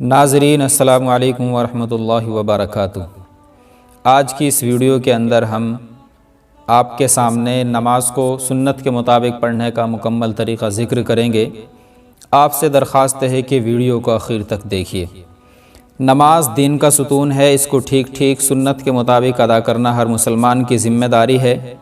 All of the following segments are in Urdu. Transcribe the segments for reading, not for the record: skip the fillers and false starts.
ناظرین السلام علیکم ورحمۃ اللہ وبرکاتہ۔ آج کی اس ویڈیو کے اندر ہم آپ کے سامنے نماز کو سنت کے مطابق پڑھنے کا مکمل طریقہ ذکر کریں گے۔ آپ سے درخواست ہے کہ ویڈیو کو آخر تک دیکھیے۔ نماز دین کا ستون ہے، اس کو ٹھیک سنت کے مطابق ادا کرنا ہر مسلمان کی ذمہ داری ہے۔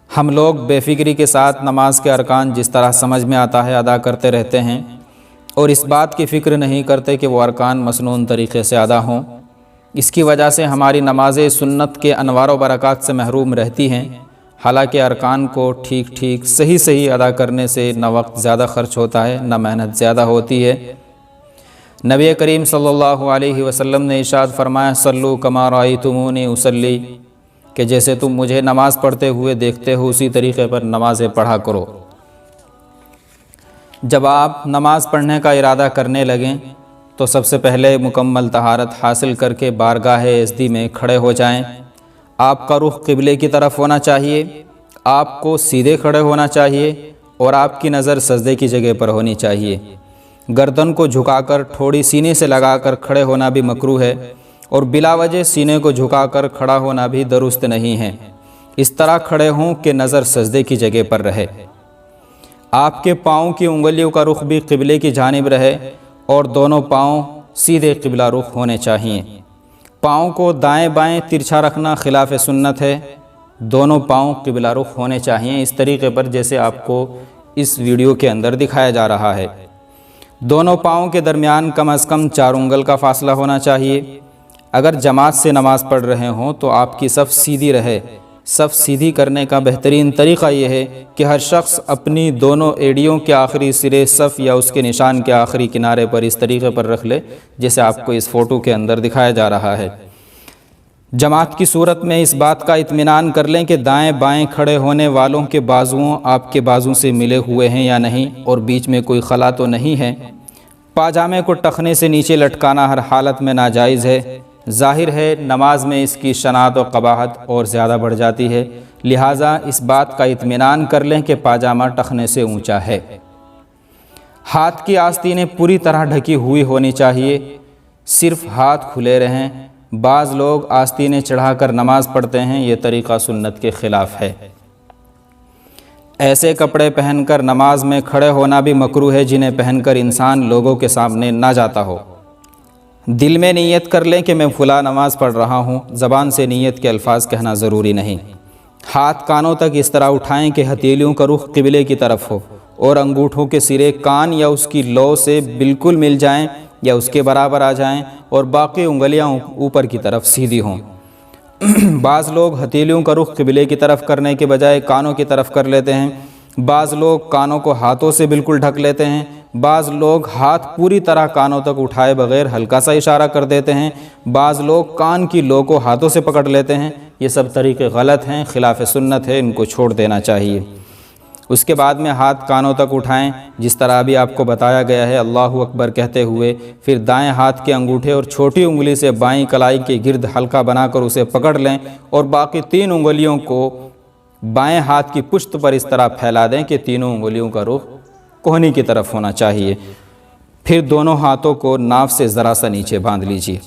ہم لوگ بے فکری کے ساتھ نماز کے ارکان جس طرح سمجھ میں آتا ہے ادا کرتے رہتے ہیں اور اس بات کی فکر نہیں کرتے کہ وہ ارکان مسنون طریقے سے ادا ہوں۔ اس کی وجہ سے ہماری نمازیں سنت کے انوار و برکات سے محروم رہتی ہیں، حالانکہ ارکان کو ٹھیک صحیح ادا کرنے سے نہ وقت زیادہ خرچ ہوتا ہے، نہ محنت زیادہ ہوتی ہے۔ نبی کریم صلی اللہ علیہ وسلم نے ارشاد فرمایا، صلو کما رأیتمونی اصلی، کہ جیسے تم مجھے نماز پڑھتے ہوئے دیکھتے ہو اسی طریقے پر نمازیں پڑھا کرو۔ جب آپ نماز پڑھنے کا ارادہ کرنے لگیں تو سب سے پہلے مکمل طہارت حاصل کر کے بارگاہ عزدی میں کھڑے ہو جائیں۔ آپ کا رخ قبلے کی طرف ہونا چاہیے، آپ کو سیدھے کھڑے ہونا چاہیے اور آپ کی نظر سجدے کی جگہ پر ہونی چاہیے۔ گردن کو جھکا کر تھوڑی سینے سے لگا کر کھڑے ہونا بھی مکروہ ہے اور بلا وجہ سینے کو جھکا کر کھڑا ہونا بھی درست نہیں ہے۔ اس طرح کھڑے ہوں کہ نظر سجدے کی جگہ پر رہے۔ آپ کے پاؤں کی انگلیوں کا رخ بھی قبلے کی جانب رہے اور دونوں پاؤں سیدھے قبلہ رخ ہونے چاہیے۔ پاؤں کو دائیں بائیں ترچھا رکھنا خلاف سنت ہے، دونوں پاؤں قبلہ رخ ہونے چاہیے اس طریقے پر جیسے آپ کو اس ویڈیو کے اندر دکھایا جا رہا ہے۔ دونوں پاؤں کے درمیان کم از کم 4 انگل کا فاصلہ ہونا چاہیے۔ اگر جماعت سے نماز پڑھ رہے ہوں تو آپ کی صف سیدھی رہے۔ صف سیدھی کرنے کا بہترین طریقہ یہ ہے کہ ہر شخص اپنی دونوں ایڑیوں کے آخری سرے صف یا اس کے نشان کے آخری کنارے پر اس طریقے پر رکھ لے جیسے آپ کو اس فوٹو کے اندر دکھایا جا رہا ہے۔ جماعت کی صورت میں اس بات کا اطمینان کر لیں کہ دائیں بائیں کھڑے ہونے والوں کے بازوؤں آپ کے بازو سے ملے ہوئے ہیں یا نہیں اور بیچ میں کوئی خلا تو نہیں ہے۔ پاجامے کو ٹخنے سے نیچے لٹکانا ہر حالت میں ناجائز ہے۔ ظاہر ہے نماز میں اس کی شناعت و قباحت اور زیادہ بڑھ جاتی ہے، لہٰذا اس بات کا اطمینان کر لیں کہ پاجامہ ٹخنے سے اونچا ہے۔ ہاتھ کی آستینیں پوری طرح ڈھکی ہوئی ہونی چاہیے، صرف ہاتھ کھلے رہیں۔ بعض لوگ آستینیں چڑھا کر نماز پڑھتے ہیں، یہ طریقہ سنت کے خلاف ہے۔ ایسے کپڑے پہن کر نماز میں کھڑے ہونا بھی مکروہ ہے جنہیں پہن کر انسان لوگوں کے سامنے نہ جاتا ہو۔ دل میں نیت کر لیں کہ میں فلاں نماز پڑھ رہا ہوں، زبان سے نیت کے الفاظ کہنا ضروری نہیں۔ ہاتھ کانوں تک اس طرح اٹھائیں کہ ہتھیلیوں کا رخ قبلے کی طرف ہو اور انگوٹھوں کے سرے کان یا اس کی لو سے بالکل مل جائیں یا اس کے برابر آ جائیں اور باقی انگلیاں اوپر کی طرف سیدھی ہوں۔ بعض لوگ ہتھیلیوں کا رخ قبلے کی طرف کرنے کے بجائے کانوں کی طرف کر لیتے ہیں، بعض لوگ کانوں کو ہاتھوں سے بالکل ڈھک لیتے ہیں، بعض لوگ ہاتھ پوری طرح کانوں تک اٹھائے بغیر ہلکا سا اشارہ کر دیتے ہیں، بعض لوگ کان کی لو کو ہاتھوں سے پکڑ لیتے ہیں۔ یہ سب طریقے غلط ہیں، خلاف سنت ہے، ان کو چھوڑ دینا چاہیے۔ اس کے بعد میں ہاتھ کانوں تک اٹھائیں جس طرح ابھی آپ کو بتایا گیا ہے، اللہ اکبر کہتے ہوئے، پھر دائیں ہاتھ کے انگوٹھے اور چھوٹی انگلی سے بائیں کلائی کے گرد حلقہ بنا کر اسے پکڑ لیں اور باقی 3 انگلیوں کو بائیں ہاتھ کی پشت پر اس طرح پھیلا دیں کہ تینوں انگلیوں کا رخ کوہنی کی طرف ہونا چاہیے۔ پھر دونوں ہاتھوں کو ناف سے ذرا سا نیچے باندھ لیجیے۔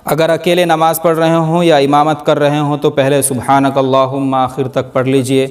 اگر اکیلے نماز پڑھ رہے ہوں یا امامت کر رہے ہوں تو پہلے سبحانک اللہم آخر تک پڑھ لیجئے،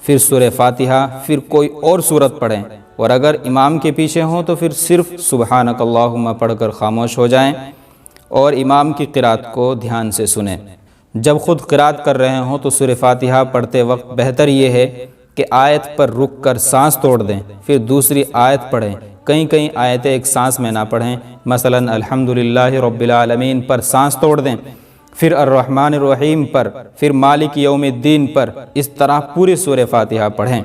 پھر سورہ فاتحہ، پھر کوئی اور سورت پڑھیں، اور اگر امام کے پیچھے ہوں تو پھر صرف سبحانک اللہم پڑھ کر خاموش ہو جائیں اور امام کی قرات کو دھیان سے سنیں۔ جب خود قرات کر رہے ہوں تو سورہ فاتحہ پڑھتے وقت بہتر یہ ہے کہ آیت پر رک کر سانس توڑ دیں، پھر دوسری آیت پڑھیں۔ کئی آیتیں ایک سانس میں نہ پڑھیں، مثلا الحمدللہ رب العالمین پر سانس توڑ دیں، پھر الرحمن الرحیم پر، پھر مالک یوم الدین پر، اس طرح پوری سورہ فاتحہ پڑھیں۔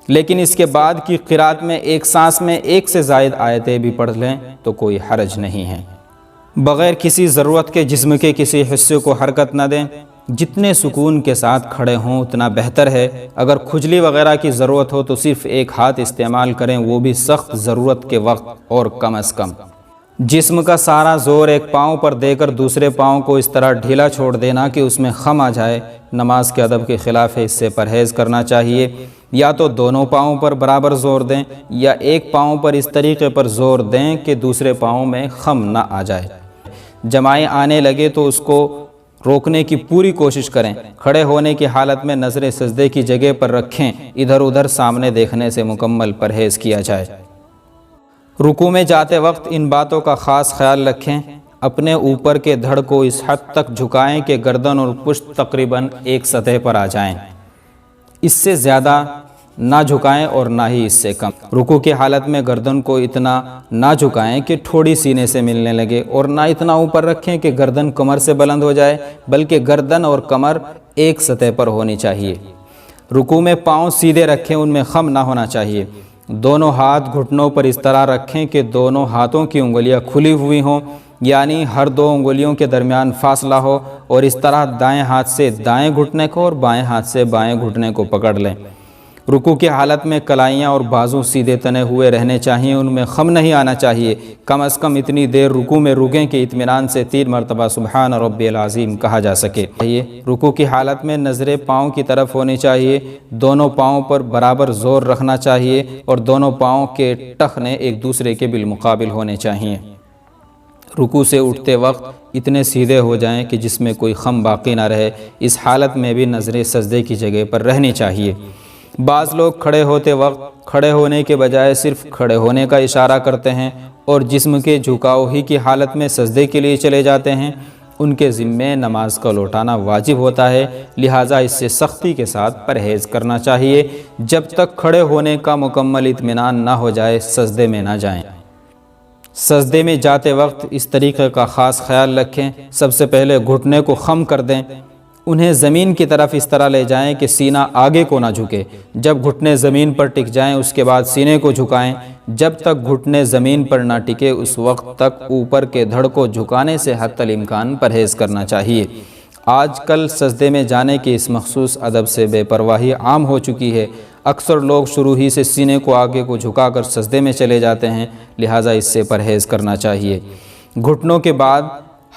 لیکن اس کے بعد کی قرات میں ایک سانس میں 1 سے زائد آیتیں بھی پڑھ لیں تو کوئی حرج نہیں ہے۔ بغیر کسی ضرورت کے جسم کے کسی حصے کو حرکت نہ دیں، جتنے سکون کے ساتھ کھڑے ہوں اتنا بہتر ہے۔ اگر کھجلی وغیرہ کی ضرورت ہو تو صرف ایک ہاتھ استعمال کریں، وہ بھی سخت ضرورت کے وقت اور کم از کم۔ جسم کا سارا زور ایک پاؤں پر دے کر دوسرے پاؤں کو اس طرح ڈھیلا چھوڑ دینا کہ اس میں خم آ جائے، نماز کے ادب کے خلاف ہے، اس سے پرہیز کرنا چاہیے۔ یا تو دونوں پاؤں پر برابر زور دیں یا ایک پاؤں پر اس طریقے پر زور دیں کہ دوسرے پاؤں میں خم نہ آ جائے۔ جمائیں آنے لگے تو اس کو روکنے کی پوری کوشش کریں۔ کھڑے ہونے کی حالت میں نظریں سجدے کی جگہ پر رکھیں، ادھر ادھر سامنے دیکھنے سے مکمل پرہیز کیا جائے۔ رکوع میں جاتے وقت ان باتوں کا خاص خیال رکھیں۔ اپنے اوپر کے دھڑ کو اس حد تک جھکائیں کہ گردن اور پشت تقریباً ایک سطح پر آ جائیں، اس سے زیادہ نہ جھکائیں اور نہ ہی اس سے کم۔ رکوع کی حالت میں گردن کو اتنا نہ جھکائیں کہ ٹھوڑی سینے سے ملنے لگے، اور نہ اتنا اوپر رکھیں کہ گردن کمر سے بلند ہو جائے، بلکہ گردن اور کمر ایک سطح پر ہونی چاہیے۔ رکوع میں پاؤں سیدھے رکھیں، ان میں خم نہ ہونا چاہیے۔ دونوں ہاتھ گھٹنوں پر اس طرح رکھیں کہ دونوں ہاتھوں کی انگلیاں کھلی ہوئی ہوں، یعنی ہر دو انگلیوں کے درمیان فاصلہ ہو، اور اس طرح دائیں ہاتھ سے دائیں گھٹنے کو اور بائیں ہاتھ سے بائیں گھٹنے کو پکڑ لیں۔ رکوع کی حالت میں کلائیاں اور بازو سیدھے تنے ہوئے رہنے چاہیے، ان میں خم نہیں آنا چاہیے۔ کم از کم اتنی دیر رکوع میں رکیں کہ اطمینان سے 3 مرتبہ سبحان ربی العظیم کہا جا سکے۔ رکوع کی حالت میں نظریں پاؤں کی طرف ہونی چاہیے، دونوں پاؤں پر برابر زور رکھنا چاہیے اور دونوں پاؤں کے ٹخنے ایک دوسرے کے بالمقابل ہونے چاہیے۔ رکوع سے اٹھتے وقت اتنے سیدھے ہو جائیں کہ جس میں کوئی خم باقی نہ رہے۔ اس حالت میں بھی نظریں سجدے کی جگہ پر رہنی چاہیے۔ بعض لوگ کھڑے ہوتے وقت کھڑے ہونے کے بجائے صرف کھڑے ہونے کا اشارہ کرتے ہیں اور جسم کے جھکاؤ ہی کی حالت میں سجدے کے لیے چلے جاتے ہیں۔ ان کے ذمے نماز کا لوٹانا واجب ہوتا ہے، لہٰذا اس سے سختی کے ساتھ پرہیز کرنا چاہیے۔ جب تک کھڑے ہونے کا مکمل اطمینان نہ ہو جائے سجدے میں نہ جائیں۔ سجدے میں جاتے وقت اس طریقے کا خاص خیال رکھیں۔ سب سے پہلے گھٹنے کو خم کر دیں، انہیں زمین کی طرف اس طرح لے جائیں کہ سینہ آگے کو نہ جھکے۔ جب گھٹنے زمین پر ٹک جائیں اس کے بعد سینے کو جھکائیں۔ جب تک گھٹنے زمین پر نہ ٹکے اس وقت تک اوپر کے دھڑ کو جھکانے سے حتی الامکان پرہیز کرنا چاہیے۔ آج کل سجدے میں جانے کے اس مخصوص ادب سے بے پرواہی عام ہو چکی ہے۔ اکثر لوگ شروع ہی سے سینے کو آگے کو جھکا کر سجدے میں چلے جاتے ہیں، لہٰذا اس سے پرہیز کرنا چاہیے۔ گھٹنوں کے بعد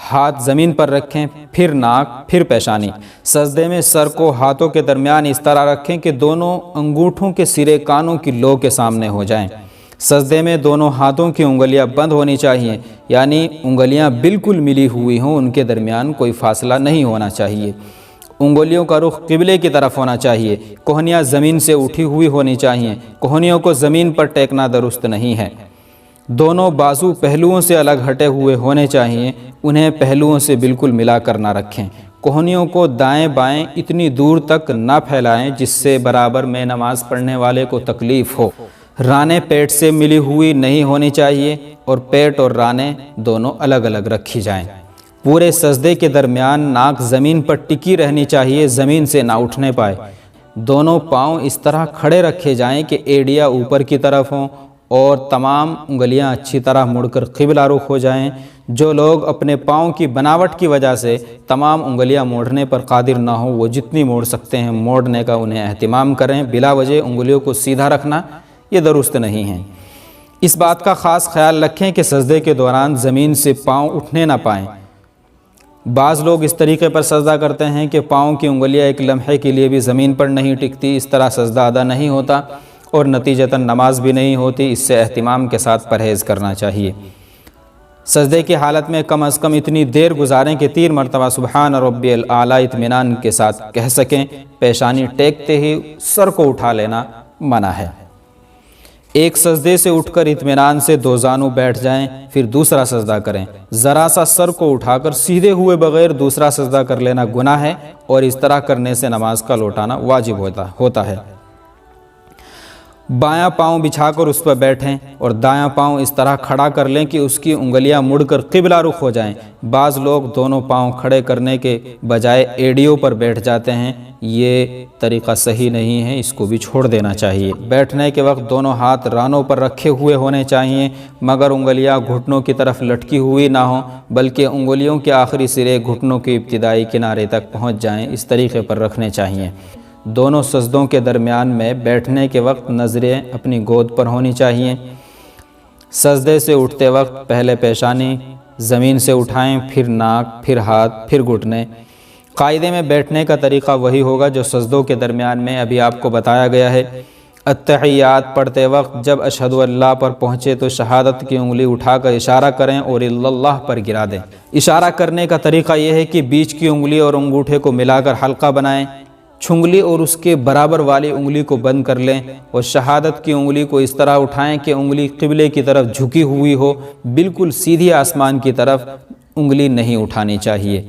ہاتھ زمین پر رکھیں، پھر ناک، پھر پیشانی۔ سجدے میں سر کو ہاتھوں کے درمیان اس طرح رکھیں کہ دونوں انگوٹھوں کے سرے کانوں کی لو کے سامنے ہو جائیں۔ سجدے میں دونوں ہاتھوں کی انگلیاں بند ہونی چاہیے، یعنی انگلیاں بالکل ملی ہوئی ہوں، ان کے درمیان کوئی فاصلہ نہیں ہونا چاہیے۔ انگلیوں کا رخ قبلے کی طرف ہونا چاہیے۔ کوہنیاں زمین سے اٹھی ہوئی ہونی چاہیے، کوہنیوں کو زمین پر ٹیکنا درست نہیں ہے۔ دونوں بازو پہلوؤں سے الگ ہٹے ہوئے ہونے چاہیے، انہیں پہلوؤں سے بالکل ملا کر نہ رکھیں۔ کوہنیوں کو دائیں بائیں اتنی دور تک نہ پھیلائیں جس سے برابر میں نماز پڑھنے والے کو تکلیف ہو۔ رانیں پیٹ سے ملی ہوئی نہیں ہونی چاہیے اور پیٹ اور رانیں دونوں الگ الگ رکھی جائیں۔ پورے سجدے کے درمیان ناک زمین پر ٹکی رہنی چاہیے، زمین سے نہ اٹھنے پائے۔ دونوں پاؤں اس طرح کھڑے رکھے جائیں کہ ایڑیاں اوپر کی طرف ہوں اور تمام انگلیاں اچھی طرح مڑ کر قبلہ رخ ہو جائیں۔ جو لوگ اپنے پاؤں کی بناوٹ کی وجہ سے تمام انگلیاں موڑنے پر قادر نہ ہوں وہ جتنی موڑ سکتے ہیں موڑنے کا انہیں اہتمام کریں۔ بلا وجہ انگلیوں کو سیدھا رکھنا یہ درست نہیں ہے۔ اس بات کا خاص خیال رکھیں کہ سجدے کے دوران زمین سے پاؤں اٹھنے نہ پائیں۔ بعض لوگ اس طریقے پر سجدہ کرتے ہیں کہ پاؤں کی انگلیاں ایک لمحے کے لیے بھی زمین پر نہیں ٹکتی، اس طرح سجدہ ادا نہیں ہوتا اور نتیجتاً نماز بھی نہیں ہوتی۔ اس سے اہتمام کے ساتھ پرہیز کرنا چاہیے۔ سجدے کی حالت میں کم از کم اتنی دیر گزاریں کہ 3 مرتبہ سبحان ربی الاعلی اطمینان کے ساتھ کہہ سکیں۔ پیشانی ٹیکتے ہی سر کو اٹھا لینا منع ہے۔ ایک سجدے سے اٹھ کر اطمینان سے 2 زانو بیٹھ جائیں، پھر دوسرا سجدہ کریں۔ ذرا سا سر کو اٹھا کر سیدھے ہوئے بغیر دوسرا سجدہ کر لینا گناہ ہے اور اس طرح کرنے سے نماز کا لوٹانا واجب ہوتا ہے۔ بایاں پاؤں بچھا کر اس پر بیٹھیں اور دایاں پاؤں اس طرح کھڑا کر لیں کہ اس کی انگلیاں مڑ کر قبلہ رخ ہو جائیں۔ بعض لوگ دونوں پاؤں کھڑے کرنے کے بجائے ایڑیوں پر بیٹھ جاتے ہیں، یہ طریقہ صحیح نہیں ہے، اس کو بھی چھوڑ دینا چاہیے۔ بیٹھنے کے وقت دونوں ہاتھ رانوں پر رکھے ہوئے ہونے چاہیے، مگر انگلیاں گھٹنوں کی طرف لٹکی ہوئی نہ ہوں، بلکہ انگلیوں کے آخری سرے گھٹنوں کے ابتدائی کنارے تک پہنچ جائیں، اس طریقے پر رکھنے چاہیے۔ دونوں سجدوں کے درمیان میں بیٹھنے کے وقت نظریں اپنی گود پر ہونی چاہیے۔ سجدے سے اٹھتے وقت پہلے پیشانی زمین سے اٹھائیں، پھر ناک، پھر ہاتھ، پھر گھٹنے۔ قاعدے میں بیٹھنے کا طریقہ وہی ہوگا جو سجدوں کے درمیان میں ابھی آپ کو بتایا گیا ہے۔ اتحیات پڑھتے وقت جب اشہد اللہ پر پہنچے تو شہادت کی انگلی اٹھا کر اشارہ کریں اور اللہ پر گرا دیں۔ اشارہ کرنے کا طریقہ یہ ہے کہ بیچ کی انگلی اور انگوٹھے کو ملا کر حلقہ بنائیں، چھنگلی اور اس کے برابر والی انگلی کو بند کر لیں اور شہادت کی انگلی کو اس طرح اٹھائیں کہ انگلی قبلے کی طرف جھکی ہوئی ہو، بالکل سیدھی آسمان کی طرف انگلی نہیں اٹھانی چاہیے۔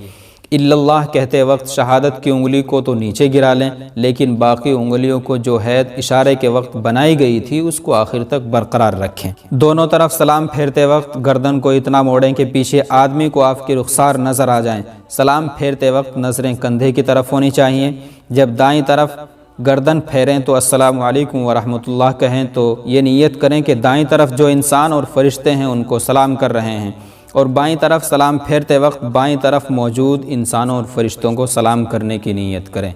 اللہ کہتے وقت شہادت کی انگلی کو تو نیچے گرا لیں، لیکن باقی انگلیوں کو جو حید اشارے کے وقت بنائی گئی تھی اس کو آخر تک برقرار رکھیں۔ دونوں طرف سلام پھیرتے وقت گردن کو اتنا موڑیں کہ پیچھے آدمی کو آپ کے رخسار نظر آ جائیں۔ سلام پھیرتے وقت نظریں کندھے کی طرف ہونی چاہیے۔ جب دائیں طرف گردن پھیریں تو السلام علیکم ورحمۃ اللہ کہیں تو یہ نیت کریں کہ دائیں طرف جو انسان اور فرشتے ہیں ان کو سلام کر رہے ہیں، اور بائیں طرف سلام پھیرتے وقت بائیں طرف موجود انسانوں اور فرشتوں کو سلام کرنے کی نیت کریں۔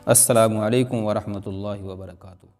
السلام علیکم ورحمۃ اللہ وبرکاتہ۔